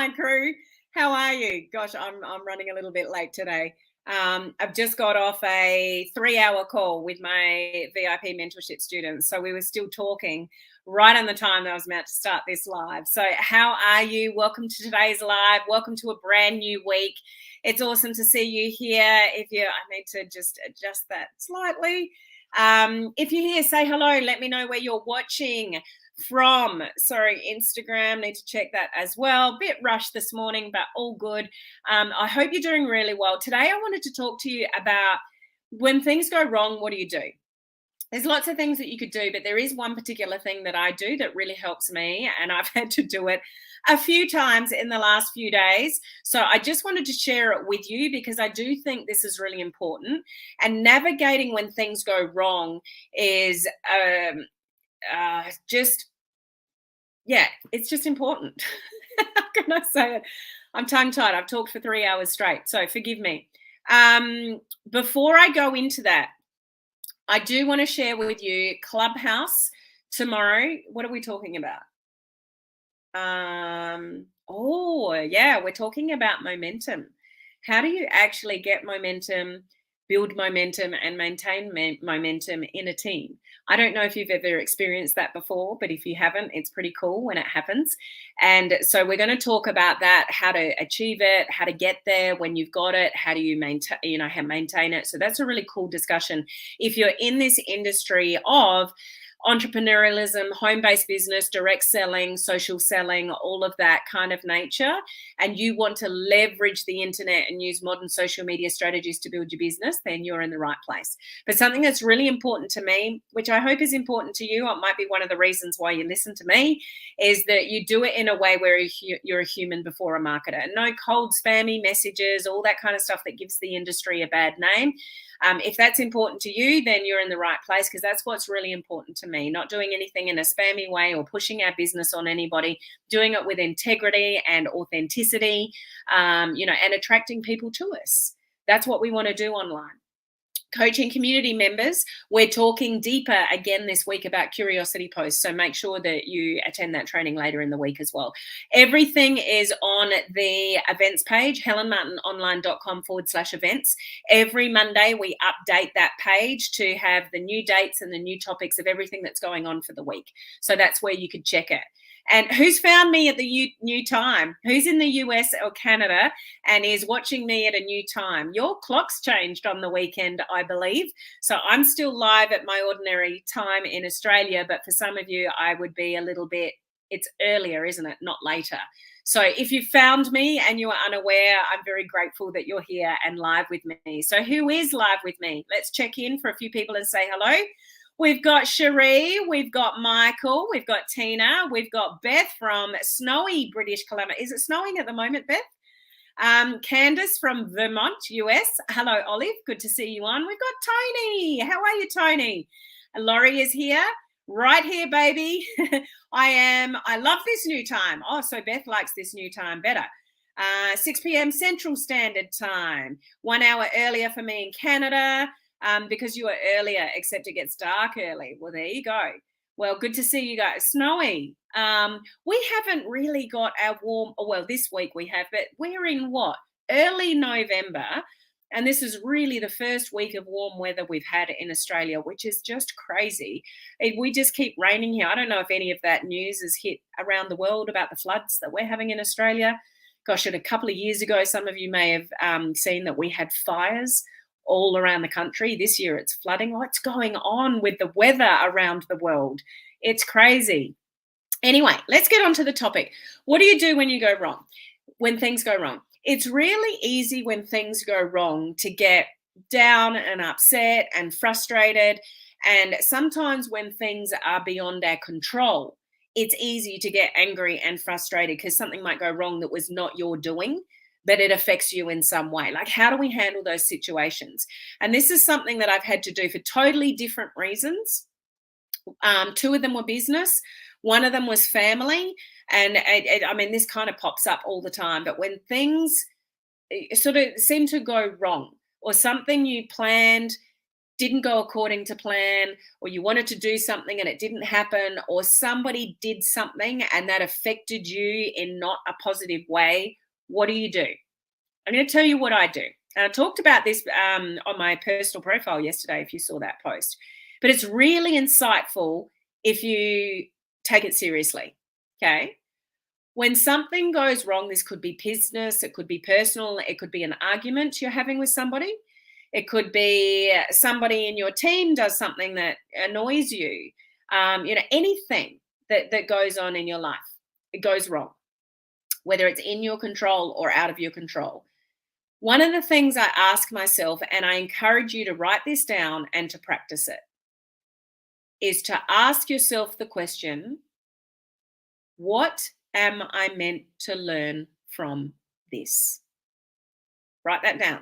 my crew. How are you? Gosh, I'm running a little bit late today. I've just got off a 3-hour call with my VIP mentorship students, so we were still talking right on the time that I was about to start this live. So, how are you? Welcome to today's live. Welcome to a brand new week. It's awesome to see you here. I need to just adjust that slightly. If you're here, say hello. Let me know where you're watching from. Sorry, Instagram, need to check that as well. Bit rushed this morning, but all good. I hope you're doing really well. Today, I wanted to talk to you about when things go wrong, what do you do? There's lots of things that you could do, but there is one particular thing that I do that really helps me, and I've had to do it a few times in the last few days. So I just wanted to share it with you because I do think this is really important. And navigating when things go wrong is it's just important. How can I say it? I'm tongue-tied. I've talked for 3 hours straight, so forgive me. Before I go into that, I do want to share with you Clubhouse tomorrow. What are we talking about? We're talking about momentum. How do you actually get momentum, build momentum, and maintain momentum in a team? I don't know if you've ever experienced that before, but if you haven't, it's pretty cool when it happens. And so we're going to talk about that, how to achieve it, how to get there when you've got it, how do you maintain it. So that's a really cool discussion. If you're in this industry of entrepreneurialism, home-based business, direct selling, social selling, all of that kind of nature, and you want to leverage the internet and use modern social media strategies to build your business, then you're in the right place. But something that's really important to me, which I hope is important to you, it might be one of the reasons why you listen to me, is that you do it in a way where you're a human before a marketer. No cold, spammy messages, all that kind of stuff that gives the industry a bad name. If that's important to you, then you're in the right place, because that's what's really important to me. Not doing anything in a spammy way or pushing our business on anybody, doing it with integrity and authenticity, and attracting people to us. That's what we want to do online. Coaching community members, we're talking deeper again this week about curiosity posts. So make sure that you attend that training later in the week as well. Everything is on the events page, helenmartinonline.com/events. Every Monday, we update that page to have the new dates and the new topics of everything that's going on for the week. So that's where you could check it. And who's found me at the new time? Who's in the US or Canada and is watching me at a new time? Your clock's changed on the weekend, I believe. So I'm still live at my ordinary time in Australia, but for some of you, I would be a little bit, it's earlier, isn't it? Not later. So if you found me and you are unaware, I'm very grateful that you're here and live with me. So who is live with me? Let's check in for a few people and say hello. We've got Cherie, we've got Michael, we've got Tina, we've got Beth from snowy British Columbia. Is it snowing at the moment, Beth? Candace from Vermont, US. Hello, Olive. Good to see you on. We've got Tony. How are you, Tony? Laurie is here. Right here, baby. I love this new time. Oh, so Beth likes this new time better. 6 p.m. Central Standard Time. 1 hour earlier for me in Canada. Because you are earlier, except it gets dark early. Well, there you go. Well, good to see you guys. Snowy. We haven't really got our warm, this week we have, but we're in what? Early November. And this is really the first week of warm weather we've had in Australia, which is just crazy. We just keep raining here. I don't know if any of that news has hit around the world about the floods that we're having in Australia. Gosh, a couple of years ago, some of you may have seen that we had fires all around the country. This year it's flooding. What's going on with the weather around the world? It's crazy. Anyway, let's get on to the topic. What do you do when you go wrong? When things go wrong? It's really easy when things go wrong to get down and upset and frustrated. And sometimes when things are beyond our control, it's easy to get angry and frustrated because something might go wrong that was not your doing, but it affects you in some way. Like, how do we handle those situations? And this is something that I've had to do for totally different reasons. 2 of them were business. 1 of them was family. And this kind of pops up all the time. But when things sort of seem to go wrong, or something you planned didn't go according to plan, or you wanted to do something and it didn't happen, or somebody did something and that affected you in not a positive way, what do you do? I'm going to tell you what I do. And I talked about this on my personal profile yesterday, if you saw that post. But it's really insightful if you take it seriously. Okay. When something goes wrong, this could be business, it could be personal, it could be an argument you're having with somebody. It could be somebody in your team does something that annoys you. Anything that goes on in your life, it goes wrong, whether it's in your control or out of your control. One of the things I ask myself, and I encourage you to write this down and to practice it, is to ask yourself the question, what am I meant to learn from this? Write that down.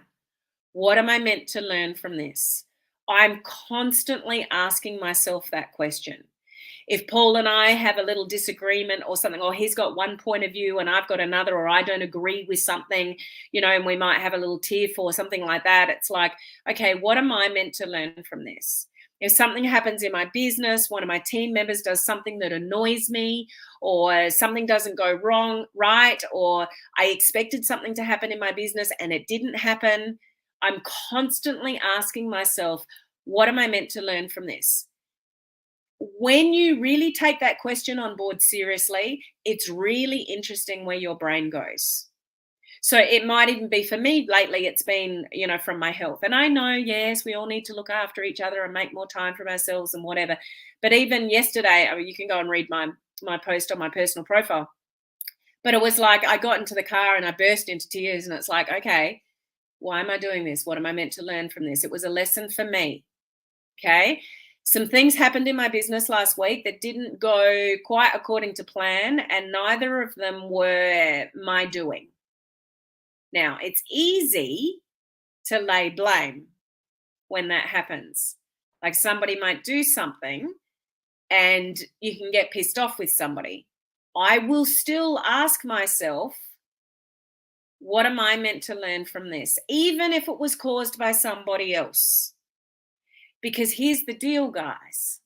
What am I meant to learn from this? I'm constantly asking myself that question. If Paul and I have a little disagreement or something, or he's got one point of view and I've got another, or I don't agree with something, and we might have a little tiff or something like that, it's like, okay, what am I meant to learn from this? If something happens in my business, one of my team members does something that annoys me, or something doesn't go right, or I expected something to happen in my business and it didn't happen, I'm constantly asking myself, what am I meant to learn from this? When you really take that question on board seriously, it's really interesting where your brain goes. So it might even be, for me lately, it's been, from my health. And I know, yes, we all need to look after each other and make more time for ourselves and whatever. But even yesterday, you can go and read my post on my personal profile. But it was like I got into the car and I burst into tears, and it's like, okay, why am I doing this? What am I meant to learn from this? It was a lesson for me. Okay. Some things happened in my business last week that didn't go quite according to plan, and neither of them were my doing. Now, it's easy to lay blame when that happens. Like somebody might do something and you can get pissed off with somebody. I will still ask myself, what am I meant to learn from this? Even if it was caused by somebody else. Because here's the deal, guys.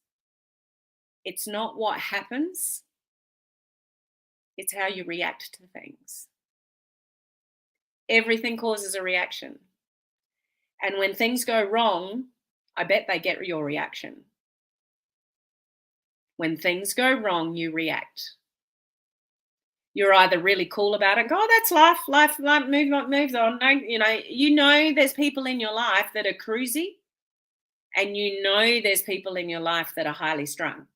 It's not what happens. It's how you react to things. Everything causes a reaction. And when things go wrong, I bet they get your reaction. When things go wrong, you react. You're either really cool about it, that's life, moves on. No, there's people in your life that are cruisy, and there's people in your life that are highly strung.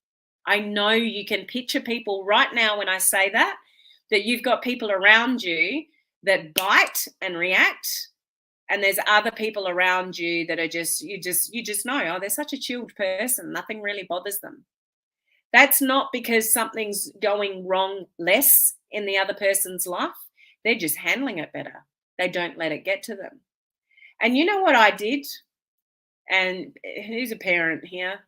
I know you can picture people right now when I say that you've got people around you that bite and react, and there's other people around you that are you just know, they're such a chilled person, nothing really bothers them. That's not because something's going wrong less in the other person's life. They're just handling it better. They don't let it get to them. And you know what I did? And who's a parent here?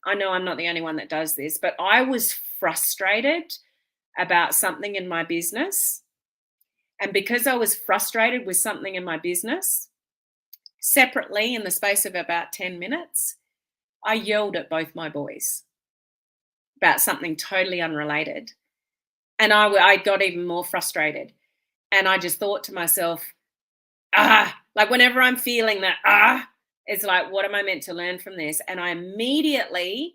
I know I'm not the only one that does this, but I was frustrated about something in my business. And because I was frustrated with something in my business, separately in the space of about 10 minutes, I yelled at both my boys about something totally unrelated. And I got even more frustrated. And I just thought to myself, like whenever I'm feeling that, it's like, what am I meant to learn from this? And I immediately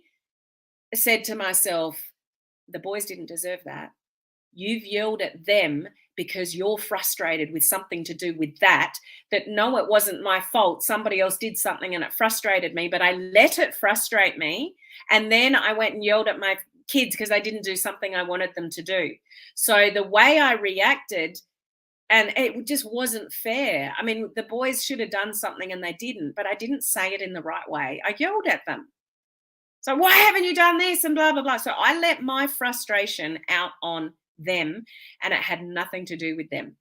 said to myself, the boys didn't deserve that. You've yelled at them because you're frustrated with something to do with that no, it wasn't my fault. Somebody else did something and it frustrated me, but I let it frustrate me. And then I went and yelled at my kids because they didn't do something I wanted them to do. So the way I reacted, and it just wasn't fair. I mean, the boys should have done something and they didn't, but I didn't say it in the right way. I yelled at them. So why haven't you done this and blah, blah, blah. So I let my frustration out on them, and it had nothing to do with them.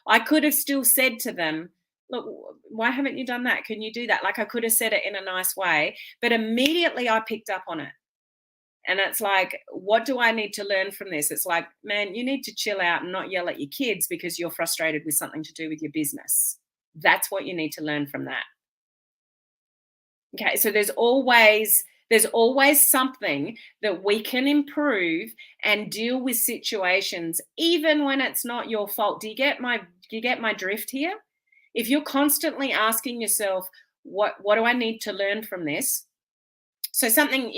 I could have still said to them, look, why haven't you done that? Can you do that? Like I could have said it in a nice way, but immediately I picked up on it. And it's like, what do I need to learn from this? It's like, man, you need to chill out and not yell at your kids because you're frustrated with something to do with your business. That's what you need to learn from that. Okay, so there's always something that we can improve and deal with situations even when it's not your fault. Do you get my drift here? If you're constantly asking yourself, what do I need to learn from this? So something,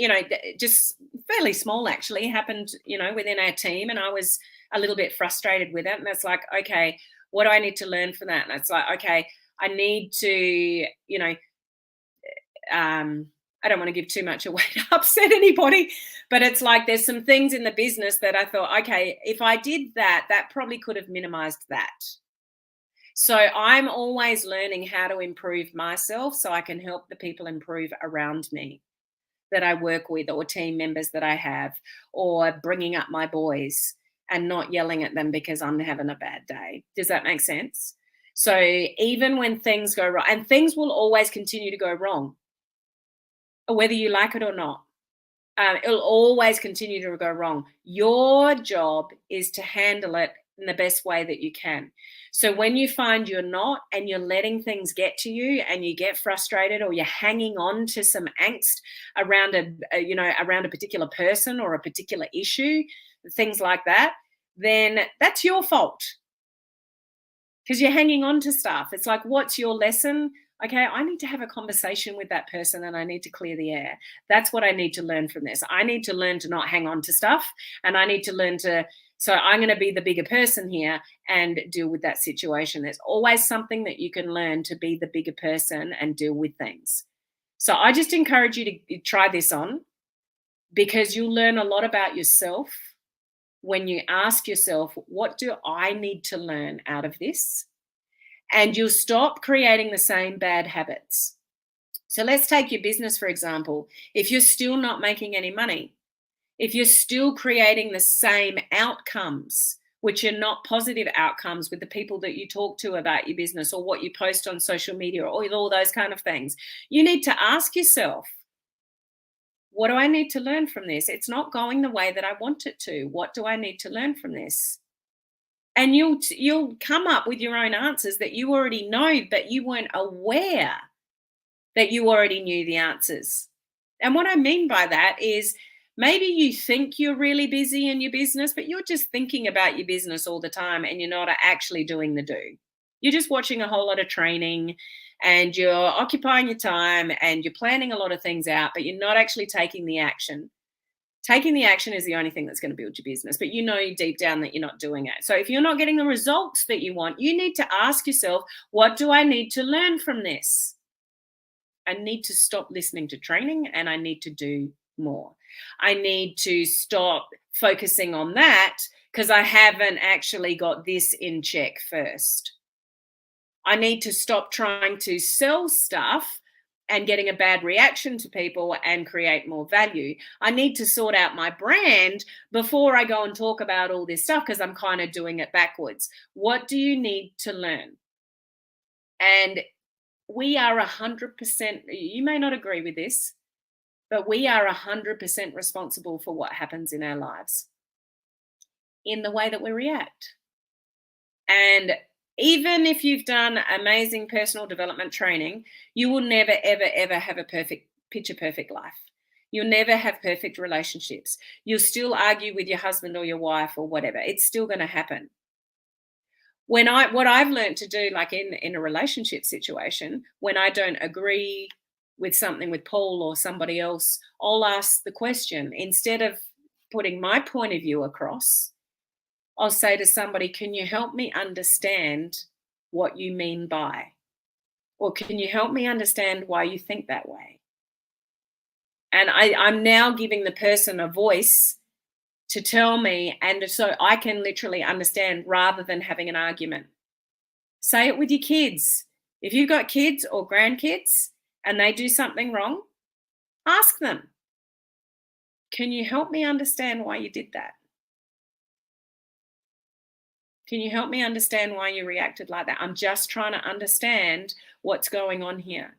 just fairly small actually happened, within our team, and I was a little bit frustrated with it. And it's like, okay, what do I need to learn from that? And it's like, okay, I need to, I don't want to give too much away to upset anybody, but it's like there's some things in the business that I thought, okay, if I did that, that probably could have minimized that. So I'm always learning how to improve myself so I can help the people improve around me that I work with, or team members that I have, or bringing up my boys and not yelling at them because I'm having a bad day. Does that make sense? So even when things go wrong, and things will always continue to go wrong, whether you like it or not, it'll always continue to go wrong. Your job is to handle it in the best way that you can. So when you find you're not, and you're letting things get to you, and you get frustrated, or you're hanging on to some angst around around a particular person or a particular issue, things like that, then that's your fault because you're hanging on to stuff. It's like, what's your lesson? Okay, I need to have a conversation with that person and I need to clear the air. That's what I need to learn from this. I need to learn to not hang on to stuff, and I need to learn to. So I'm going to be the bigger person here and deal with that situation. There's always something that you can learn to be the bigger person and deal with things. So I just encourage you to try this on, because you'll learn a lot about yourself when you ask yourself, what do I need to learn out of this? And you'll stop creating the same bad habits. So let's take your business, for example. If you're still not making any money, if you're still creating the same outcomes, which are not positive outcomes with the people that you talk to about your business, or what you post on social media, or all those kind of things, you need to ask yourself, what do I need to learn from this? It's not going the way that I want it to. What do I need to learn from this? And you'll come up with your own answers that you already know, but you weren't aware that you already knew the answers. And what I mean by that is, maybe you think you're really busy in your business, but you're just thinking about your business all the time and you're not actually doing the do. You're just watching a whole lot of training and you're occupying your time and you're planning a lot of things out, but you're not actually taking the action. Taking the action is the only thing that's going to build your business, but you know deep down that you're not doing it. So if you're not getting the results that you want, you need to ask yourself, what do I need to learn from this? I need to stop listening to training and I need to do more. I need to stop focusing on that because I haven't actually got this in check first. I need to stop trying to sell stuff and getting a bad reaction to people and create more value. I need to sort out my brand before I go and talk about all this stuff, because I'm kind of doing it backwards. What do you need to learn? And we are 100%, you may not agree with this, but we are 100% responsible for what happens in our lives in the way that we react. And even if you've done amazing personal development training, you will never, ever, ever have a picture perfect life. You'll never have perfect relationships. You'll still argue with your husband or your wife or whatever. It's still going to happen. What I've learned to do, like in a relationship situation, when I don't agree with something with Paul or somebody else, I'll ask the question, instead of putting my point of view across, I'll say to somebody, can you help me understand what you mean by? Or can you help me understand why you think that way? And I'm now giving the person a voice to tell me, and so I can literally understand rather than having an argument. Say it with your kids. If you've got kids or grandkids and they do something wrong, ask them, can you help me understand why you did that? Can you help me understand why you reacted like that? I'm just trying to understand what's going on here.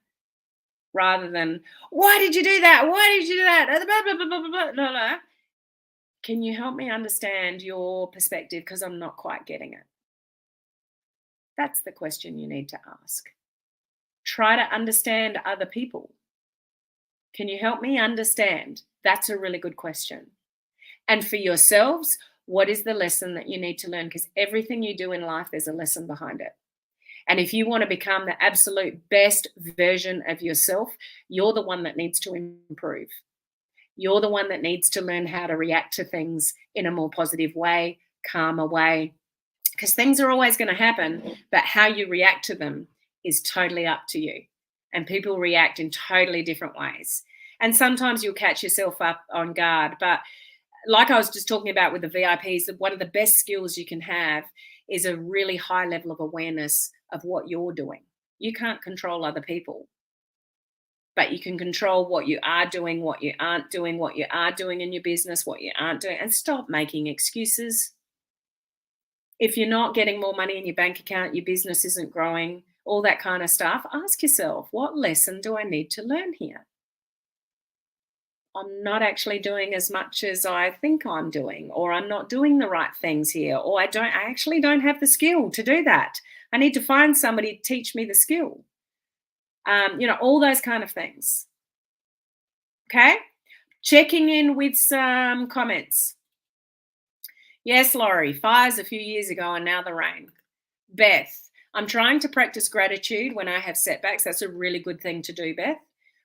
Rather than, why did you do that? Why did you do that? Blah, blah, blah, blah, blah, blah. Can you help me understand your perspective, because I'm not quite getting it? That's the question you need to ask. Try to understand other people. Can you help me understand? That's a really good question. And for yourselves, what is the lesson that you need to learn? Because everything you do in life, there's a lesson behind it. And if you want to become the absolute best version of yourself, you're the one that needs to improve. You're the one that needs to learn how to react to things in a more positive way, calmer way, because things are always going to happen, but how you react to them is totally up to you. And people react in totally different ways. And sometimes you'll catch yourself up on guard. But like I was just talking about with the VIPs, one of the best skills you can have is a really high level of awareness of what you're doing. You can't control other people, but you can control what you are doing, what you aren't doing, what you are doing in your business, what you aren't doing, and stop making excuses. If you're not getting more money in your bank account, your business isn't growing, all that kind of stuff, ask yourself, what lesson do I need to learn here? I'm not actually doing as much as I think I'm doing, or I'm not doing the right things here, or I actually don't have the skill to do that. I need to find somebody to teach me the skill. All those kind of things. Okay. Checking in with some comments. Yes, Laurie, fires a few years ago and now the rain. Beth, I'm trying to practice gratitude when I have setbacks. That's a really good thing to do, Beth.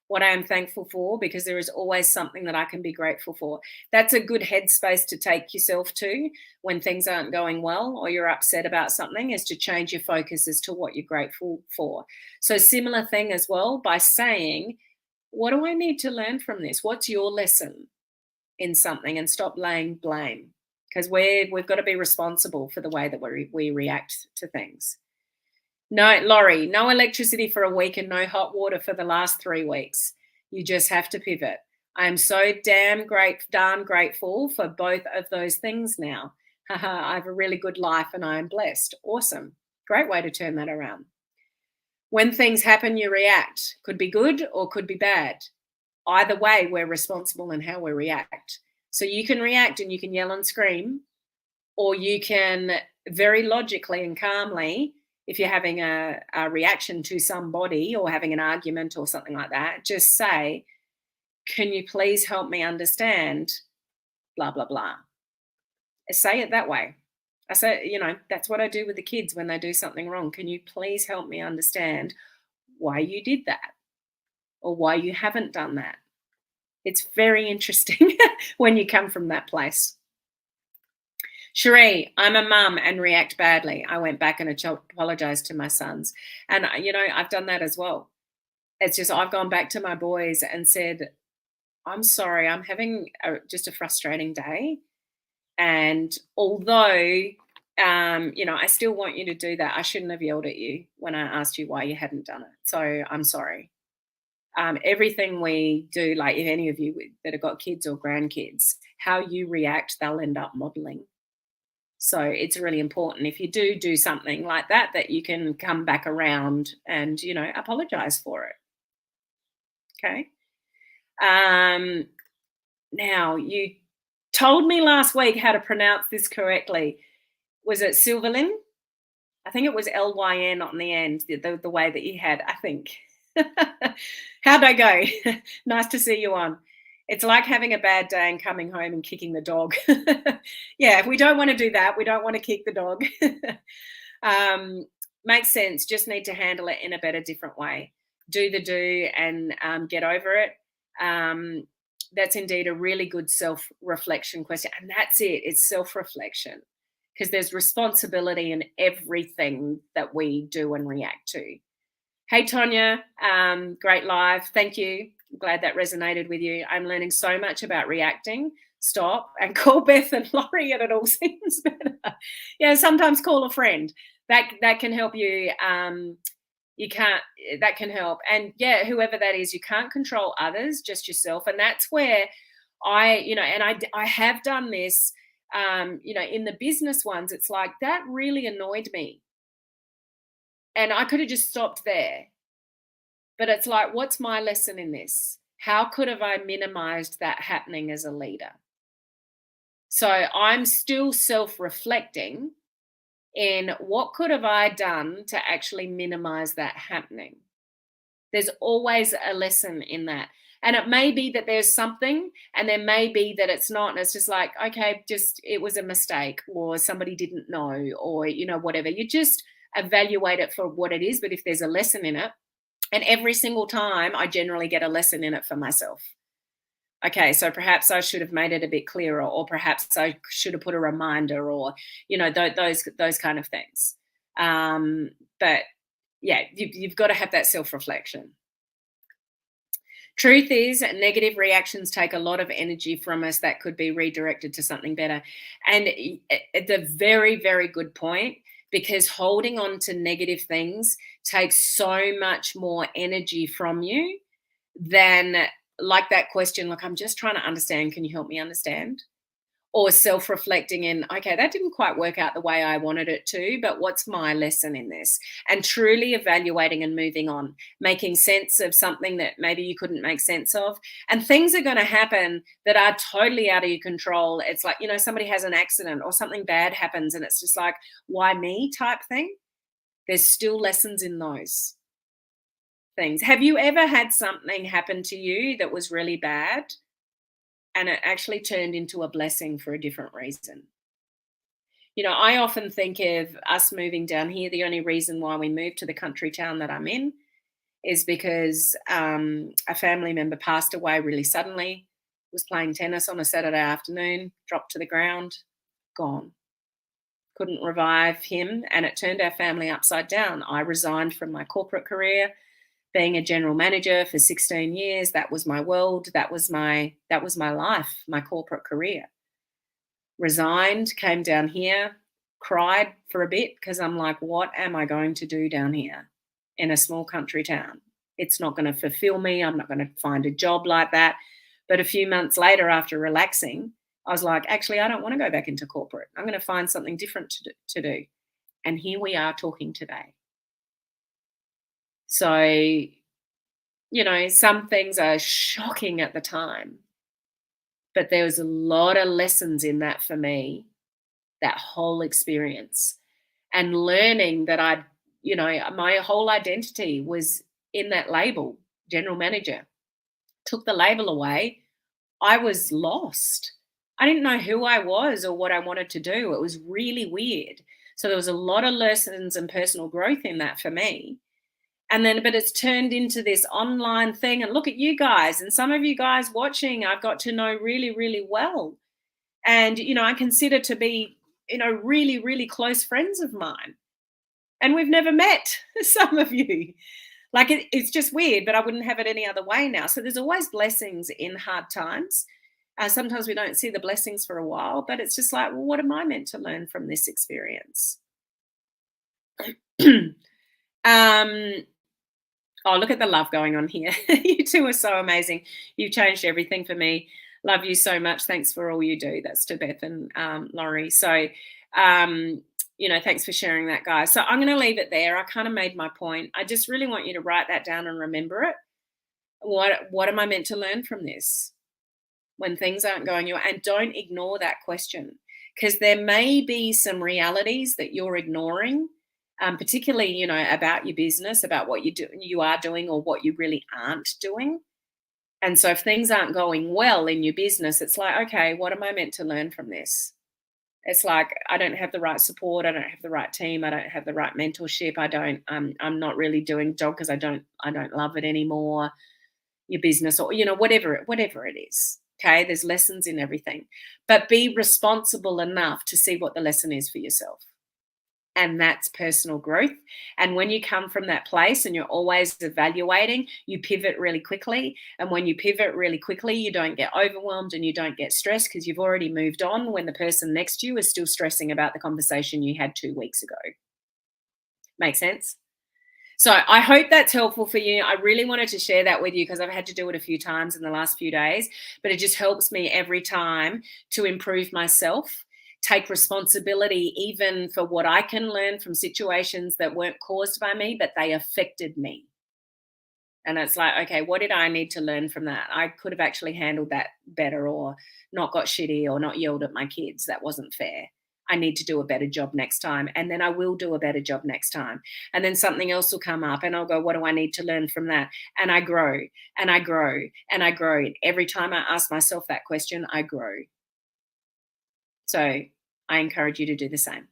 What I am thankful for, because there is always something that I can be grateful for. That's a good headspace to take yourself to when things aren't going well or you're upset about something, is to change your focus as to what you're grateful for. So similar thing as well, by saying, what do I need to learn from this? What's your lesson in something? And stop laying blame, because we've got to be responsible for the way that we react to things. No, Laurie, no electricity for a week and no hot water for the last 3 weeks. You just have to pivot. I am so darn grateful for both of those things now. I have a really good life and I am blessed. Awesome. Great way to turn that around. When things happen, you react. Could be good or could be bad. Either way, we're responsible in how we react. So you can react and you can yell and scream, or you can very logically and calmly, if you're having a reaction to somebody or having an argument or something like that, just say, can you please help me understand, blah, blah, blah. Say it that way. I say, that's what I do with the kids when they do something wrong. Can you please help me understand why you did that or why you haven't done that? It's very interesting when you come from that place. Cherie, I'm a mum and react badly. I went back and apologized to my sons. And, I've done that as well. It's just I've gone back to my boys and said, I'm sorry, I'm having just a frustrating day. And although, I still want you to do that, I shouldn't have yelled at you when I asked you why you hadn't done it. So I'm sorry. Everything we do, like if any of you that have got kids or grandkids, how you react, they'll end up modeling. So it's really important if you do something like that you can come back around and, apologize for it. Okay. Now, you told me last week how to pronounce this correctly. Was it Silverlyn? I think it was Lyn on the end, the way that you had, I think. How'd I go? Nice to see you on. It's like having a bad day and coming home and kicking the dog. Yeah, we don't want to do that. We don't want to kick the dog. Makes sense. Just need to handle it in a better, different way. Do the do and get over it. That's indeed a really good self-reflection question. And that's it. It's self-reflection, because there's responsibility in everything that we do and react to. Hey, Tonya, great live. Thank you. I'm glad that resonated with you. I'm learning so much about reacting. Stop and call Beth and Laurie and it all seems better. Yeah, sometimes call a friend. That can help you. That can help. And yeah, whoever that is, you can't control others, just yourself. And that's where I have done this, in the business ones, it's like that really annoyed me. And I could have just stopped there. But it's like, what's my lesson in this? How could have I minimized that happening as a leader? So I'm still self-reflecting in what could have I done to actually minimize that happening. There's always a lesson in that. And it may be that there's something, and there may be that it's not. And it's just like, okay, just it was a mistake, or somebody didn't know, or, whatever. You just evaluate it for what it is. But if there's a lesson in it, and every single time I generally get a lesson in it for myself. Okay, so perhaps I should have made it a bit clearer, or perhaps I should have put a reminder, or, those kind of things. But yeah, you've got to have that self-reflection. Truth is, negative reactions take a lot of energy from us that could be redirected to something better. And it's a very, very good point, because holding on to negative things takes so much more energy from you than, like that question, look, I'm just trying to understand. Can you help me understand? Or self-reflecting in, okay, that didn't quite work out the way I wanted it to, but what's my lesson in this? And truly evaluating and moving on, making sense of something that maybe you couldn't make sense of. And things are going to happen that are totally out of your control. It's like, somebody has an accident or something bad happens, and it's just like, why me type thing? There's still lessons in those things. Have you ever had something happen to you that was really bad, and it actually turned into a blessing for a different reason? I often think of us moving down here. The only reason why we moved to the country town that I'm in is because a family member passed away really suddenly, was playing tennis on a Saturday afternoon, dropped to the ground, gone. Couldn't revive him, and it turned our family upside down. I resigned from my corporate career, being a general manager for 16 years. That was my world. That was my life, my corporate career. Resigned, came down here, cried for a bit, because I'm like, what am I going to do down here in a small country town? It's not going to fulfill me. I'm not going to find a job like that. But a few months later, after relaxing, I was like, actually, I don't want to go back into corporate. I'm going to find something different to do. And here we are talking today. So, some things are shocking at the time, but there was a lot of lessons in that for me, that whole experience, and learning that my whole identity was in that label, general manager. Took the label away, I was lost. I didn't know who I was or what I wanted to do. It was really weird. So there was a lot of lessons and personal growth in that for me. And then, but it's turned into this online thing. And look at you guys, and some of you guys watching, I've got to know really, really well. And, I consider to be, really, really close friends of mine. And we've never met, some of you. Like, it's just weird, but I wouldn't have it any other way now. So there's always blessings in hard times. Sometimes we don't see the blessings for a while, but it's just like, well, what am I meant to learn from this experience? Oh, look at the love going on here. You two are so amazing. You've changed everything for me. Love you so much. Thanks for all you do. That's to Beth and Laurie. So, thanks for sharing that, guys. So I'm going to leave it there. I kind of made my point. I just really want you to write that down and remember it. What am I meant to learn from this when things aren't going your way? And don't ignore that question, because there may be some realities that you're ignoring. Particularly, about your business, about what you are doing, or what you really aren't doing. And so if things aren't going well in your business, it's like, okay, what am I meant to learn from this? It's like, I don't have the right support. I don't have the right team. I don't have the right mentorship. I'm not really doing job because I don't love it anymore. Your business, or, whatever it is. Okay. There's lessons in everything, but be responsible enough to see what the lesson is for yourself. And that's personal growth. And when you come from that place and you're always evaluating, you pivot really quickly. And when you pivot really quickly, you don't get overwhelmed and you don't get stressed, because you've already moved on, when the person next to you is still stressing about the conversation you had 2 weeks ago. Make sense? So I hope that's helpful for you. I really wanted to share that with you because I've had to do it a few times in the last few days, but it just helps me every time to improve myself, take responsibility even for what I can learn from situations that weren't caused by me, but they affected me. And it's like, okay, what did I need to learn from that? I could have actually handled that better, or not got shitty, or not yelled at my kids. That wasn't fair. I need to do a better job next time. And then I will do a better job next time. And then something else will come up and I'll go, what do I need to learn from that? And I grow and I grow and I grow. And every time I ask myself that question, I grow. So I encourage you to do the same.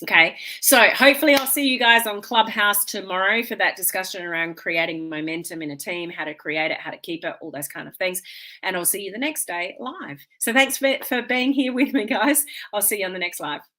Okay, so hopefully I'll see you guys on Clubhouse tomorrow for that discussion around creating momentum in a team, how to create it, how to keep it, all those kind of things. And I'll see you the next day live. So thanks for being here with me, guys. I'll see you on the next live.